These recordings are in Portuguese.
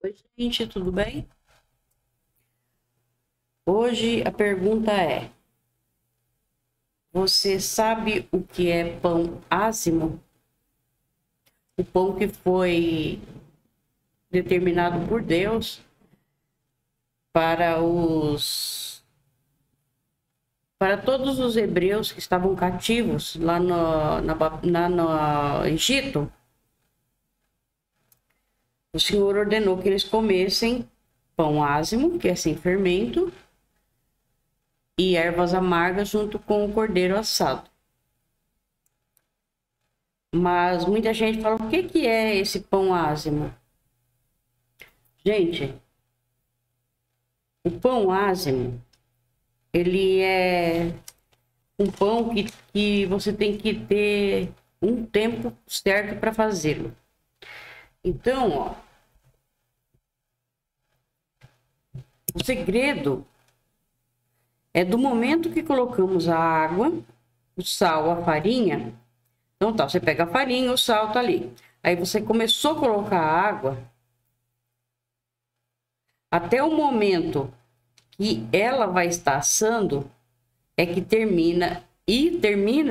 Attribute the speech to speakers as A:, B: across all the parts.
A: Oi, gente, tudo bem? Hoje a pergunta é: você sabe o que é pão ázimo? O pão que foi determinado por Deus para para todos os hebreus que estavam cativos lá no Egito. O Senhor ordenou que eles comessem pão ázimo, que é sem fermento, e ervas amargas junto com o cordeiro assado. Mas muita gente fala: o que que é esse pão ázimo? Gente, o pão ázimo, ele é um pão que você tem que ter um tempo certo para fazê-lo. Então, ó, o segredo é do momento que colocamos a água, o sal, a farinha. Então tá, você pega a farinha, o sal tá ali. Aí você começou a colocar a água, até o momento que ela vai estar assando, é que termina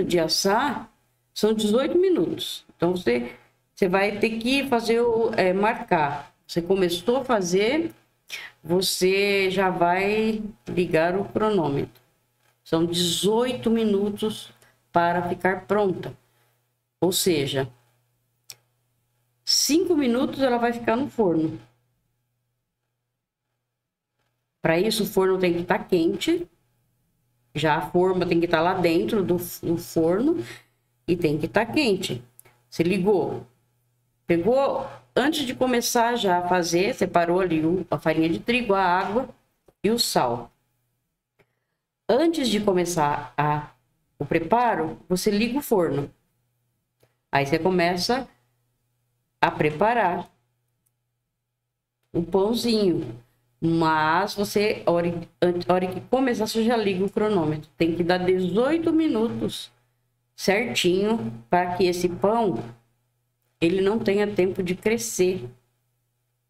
A: de assar, são 18 minutos. Então você vai ter que fazer marcar. Você começou a fazer, você já vai ligar o cronômetro. São 18 minutos para ficar pronta. Ou seja, 5 minutos ela vai ficar no forno. Para isso, o forno tem que estar quente. Já a forma tem que estar lá dentro do forno e tem que estar quente. Você ligou, pegou, antes de começar já a fazer, separou ali a farinha de trigo, a água e o sal. Antes de começar o preparo, você liga o forno. Aí você começa a preparar o pãozinho. Mas você, a hora que começar, você já liga o cronômetro. Tem que dar 18 minutos certinho para que esse pão ele não tenha tempo de crescer.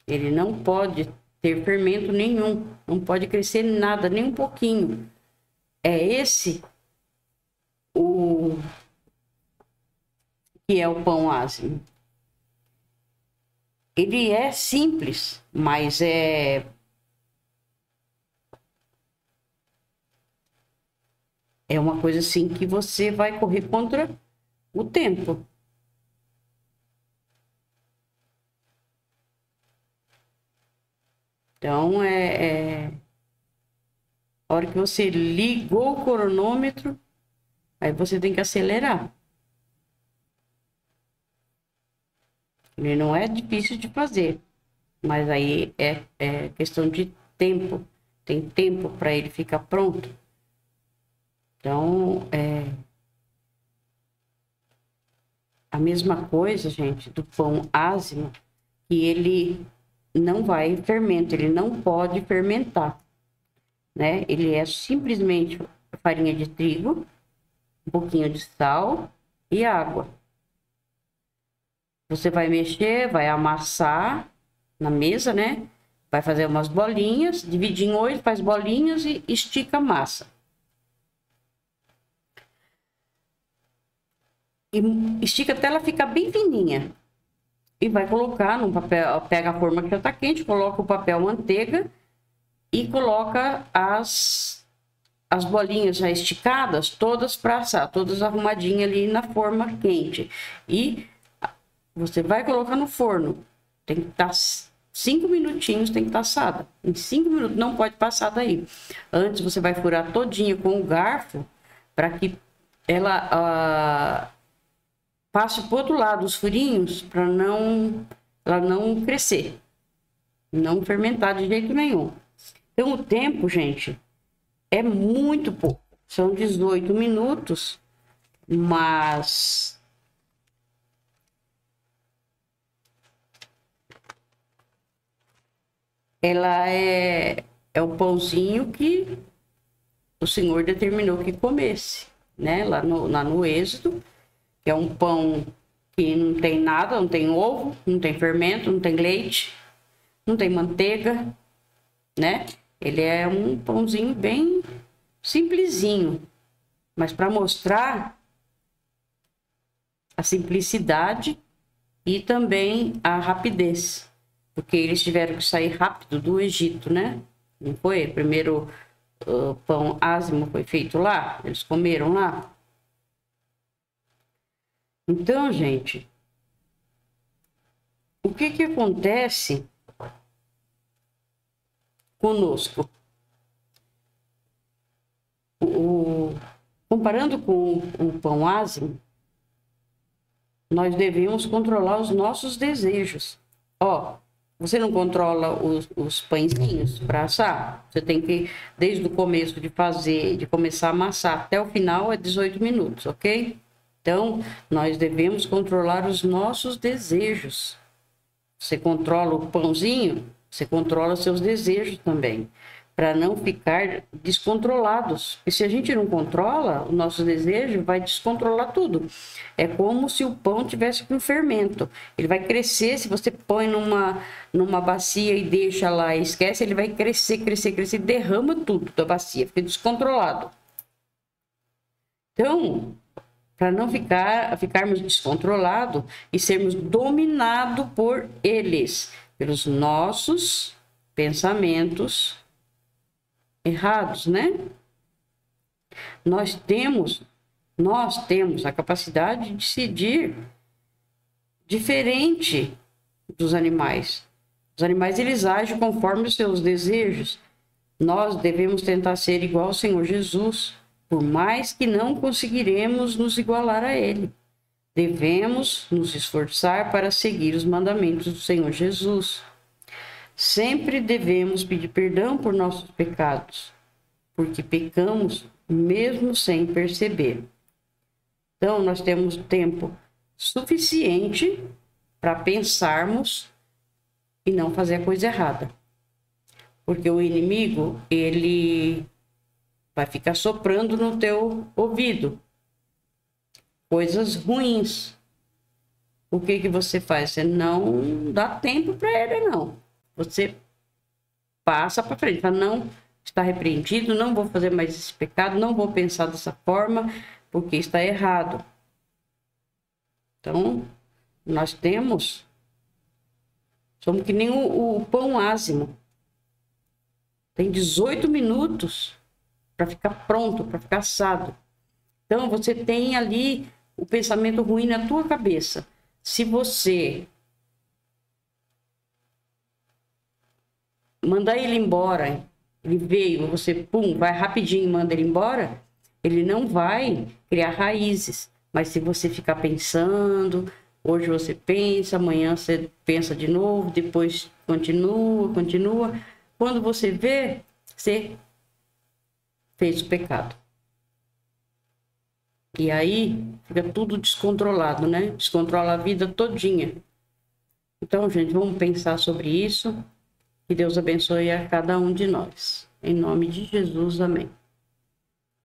A: Ele não pode ter fermento nenhum, não pode crescer nada, nem um pouquinho. É esse o que é o pão ázimo. Ele é simples, mas é uma coisa assim que você vai correr contra o tempo. Então, a hora que você ligou o cronômetro, aí você tem que acelerar. Ele não é difícil de fazer, mas aí é questão de tempo. Tem tempo para ele ficar pronto. Então, a mesma coisa, gente, do pão ázimo, que ele não vai fermento, ele não pode fermentar, né? Ele é simplesmente farinha de trigo, um pouquinho de sal e água. Você vai mexer, vai amassar na mesa, né? Vai fazer umas bolinhas, dividir em 8, faz bolinhas e estica a massa. E estica até ela ficar bem fininha. E vai colocar num papel, pega a forma que já tá quente, coloca o papel manteiga e coloca as bolinhas já esticadas, todas para assar, todas arrumadinhas ali na forma quente. E você vai colocar no forno. Tem que estar 5 minutinhos, tem que estar assada. Em 5 minutos, não pode passar daí. Antes você vai furar todinha com o garfo para que ela passe pro outro lado os furinhos para ela não crescer, não fermentar de jeito nenhum. Então o tempo, gente, é muito pouco. São 18 minutos, mas ela é o pãozinho que o Senhor determinou que comesse, né? Lá no Êxodo, que é um pão que não tem nada, não tem ovo, não tem fermento, não tem leite, não tem manteiga, né? Ele é um pãozinho bem simplesinho, mas para mostrar a simplicidade e também a rapidez, porque eles tiveram que sair rápido do Egito, né? Não foi? Primeiro pão ázimo foi feito lá, eles comeram lá. Então, gente, o que que acontece conosco? Comparando com o pão ázimo, nós devemos controlar os nossos desejos. Ó, você não controla os pãezinhos para assar? Você tem que, desde o começo de fazer, de começar a amassar até o final, é 18 minutos, ok? Então, nós devemos controlar os nossos desejos. Você controla o pãozinho, você controla seus desejos também, para não ficar descontrolados. E se a gente não controla o nosso desejo, vai descontrolar tudo. É como se o pão tivesse com fermento. Ele vai crescer, se você põe numa bacia e deixa lá e esquece, ele vai crescer, crescer, crescer, derrama tudo da bacia, fica descontrolado. Então, para não ficarmos descontrolados e sermos dominados por eles, pelos nossos pensamentos errados, né? Nós temos a capacidade de decidir diferente dos animais. Os animais, eles agem conforme os seus desejos. Nós devemos tentar ser igual ao Senhor Jesus, por mais que não conseguiremos nos igualar a Ele. Devemos nos esforçar para seguir os mandamentos do Senhor Jesus. Sempre devemos pedir perdão por nossos pecados, porque pecamos mesmo sem perceber. Então, nós temos tempo suficiente para pensarmos e não fazer a coisa errada. Porque o inimigo, ele vai ficar soprando no teu ouvido coisas ruins. O que que você faz? Você não dá tempo para ele, não. Você passa para frente, fala, não, está repreendido, não vou fazer mais esse pecado, não vou pensar dessa forma, porque está errado. Então, nós somos que nem o pão ázimo. Tem 18 minutos para ficar pronto, para ficar assado. Então, você tem ali o pensamento ruim na tua cabeça. Se você mandar ele embora, ele veio, você, pum, vai rapidinho e manda ele embora, ele não vai criar raízes. Mas se você ficar pensando, hoje você pensa, amanhã você pensa de novo, depois continua. Quando você vê, você fez o pecado. E aí fica tudo descontrolado, né? Descontrola a vida todinha. Então, gente, vamos pensar sobre isso. Que Deus abençoe a cada um de nós. Em nome de Jesus, amém.